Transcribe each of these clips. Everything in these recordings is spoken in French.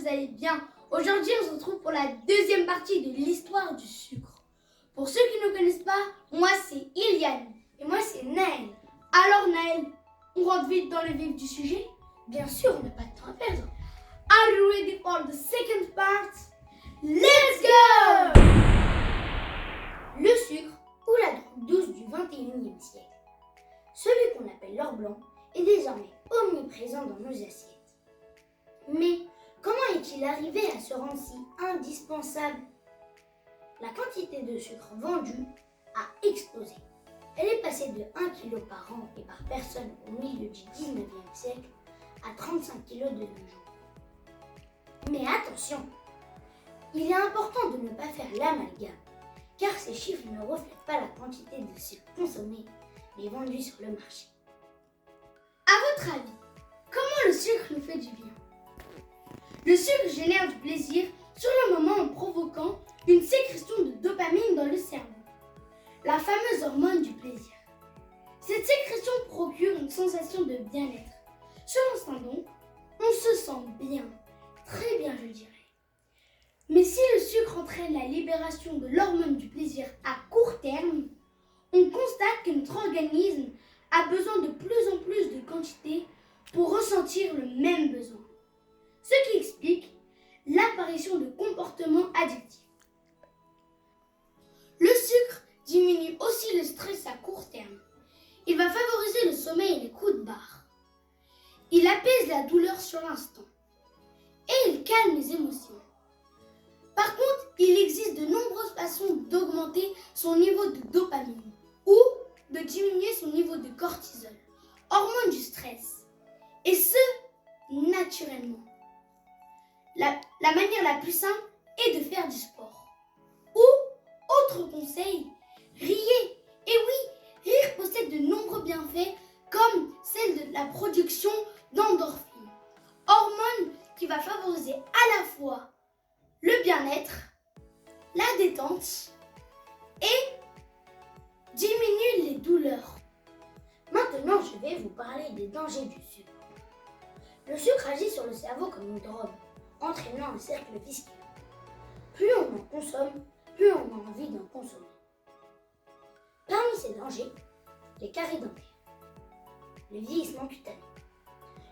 vous allez bien. Aujourd'hui, on se retrouve pour la deuxième partie de l'histoire du sucre. Pour ceux qui ne connaissent pas, moi c'est Iliane et moi c'est Naël. Alors Naël, on rentre vite dans le vif du sujet? Bien sûr, on n'a pas de temps à perdre. Are you ready for the second part? Let's go! Le sucre ou la drogue douce du 21e siècle. Celui qu'on appelle l'or blanc est désormais omniprésent dans nos assiettes. Mais comment est-il arrivé à se rendre si indispensable? La quantité de sucre vendue a explosé. Elle est passée de 1 kg par an et par personne au milieu du 19e siècle à 35 kg de nos jours. Mais attention, il est important de ne pas faire l'amalgame, car ces chiffres ne reflètent pas la quantité de sucre consommé, mais vendu sur le marché. À votre avis, comment le sucre nous fait du bien? Le sucre génère du plaisir sur le moment en provoquant une sécrétion de dopamine dans le cerveau, la fameuse hormone du plaisir. Cette sécrétion procure une sensation de bien-être. Sur l'instant donc, on se sent bien, très bien je dirais. Mais si le sucre entraîne la libération de l'hormone du plaisir à court terme, on constate que notre organisme a besoin de plus en plus de quantité pour ressentir le même besoin. Ce qui explique l'apparition de comportements addictifs. Le sucre diminue aussi le stress à court terme. Il va favoriser le sommeil et les coups de barre. Il apaise la douleur sur l'instant. Et il calme les émotions. Par contre, il existe de nombreuses façons d'augmenter son niveau de dopamine ou de diminuer son niveau de cortisol, hormone du stress. Et ce, naturellement. La manière la plus simple est de faire du sport. Ou, autre conseil, riez. Et oui, rire possède de nombreux bienfaits comme celle de la production d'endorphines, hormone qui va favoriser à la fois le bien-être, la détente et diminuer les douleurs. Maintenant, je vais vous parler des dangers du sucre. Le sucre agit sur le cerveau comme une drogue, entraînant un cercle vicieux. Plus on en consomme, plus on a envie d'en consommer. Parmi ces dangers, les caries dentaires, le vieillissement cutané,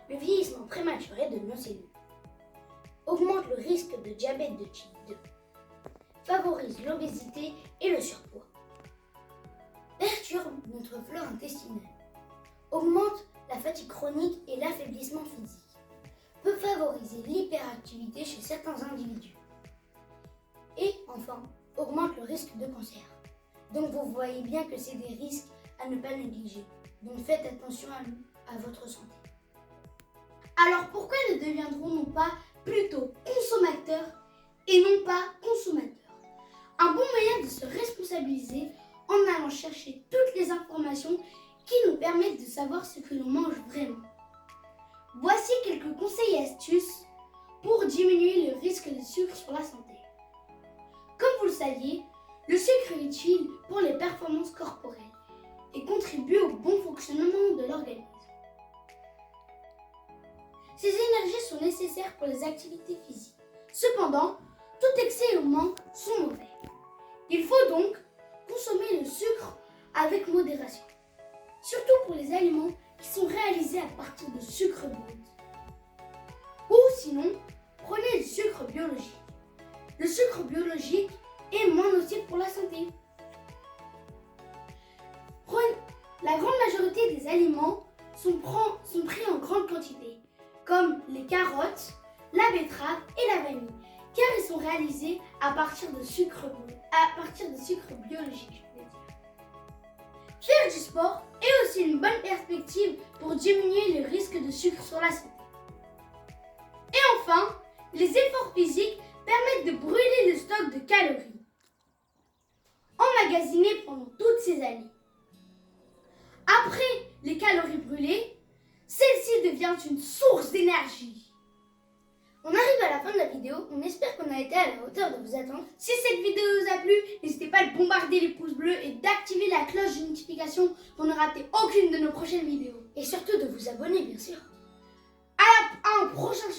le vieillissement prématuré de nos cellules, augmente le risque de diabète de type 2, favorise l'obésité et le surpoids, perturbe notre flore intestinale, augmente la fatigue chronique et l'affaiblissement physique, peut favoriser l'hyperactivité chez certains individus et enfin augmente le risque de cancer. Donc vous voyez bien que c'est des risques à ne pas négliger. Donc faites attention à votre santé. Alors pourquoi ne deviendrons-nous pas plutôt consommateurs et non pas consommateurs? Un bon moyen de se responsabiliser en allant chercher toutes les informations qui nous permettent de savoir ce que l'on mange vraiment. Voici quelques conseils et astuces pour diminuer le risque de sucre sur la santé. Comme vous le saviez, le sucre est utile pour les performances corporelles et contribue au bon fonctionnement de l'organisme. Ces énergies sont nécessaires pour les activités physiques. Cependant, tout excès ou manque sont mauvais. Il faut donc consommer le sucre avec modération, surtout pour les aliments qui sont réalisés à partir de sucre brut. Ou sinon, prenez du sucre biologique. Le sucre biologique est moins nocif pour la santé. La grande majorité des aliments sont pris en grande quantité, comme les carottes, la betterave et la vanille, car ils sont réalisés à partir de sucre biologique. Faire du sport est aussi une bonne perspective pour diminuer le risque de sucre sur la santé. Et enfin, les efforts physiques permettent de brûler le stock de calories emmagasinées pendant toutes ces années. Après les calories brûlées, celle-ci devient une source d'énergie. On arrive à la fin de la vidéo, on espère qu'on a été à la hauteur de vos attentes. Si cette vidéo vous a plu, n'hésitez pas à bombarder les pouces bleus et d'activer la cloche de notification pour ne rater aucune de nos prochaines vidéos. Et surtout de vous abonner bien sûr. À un prochain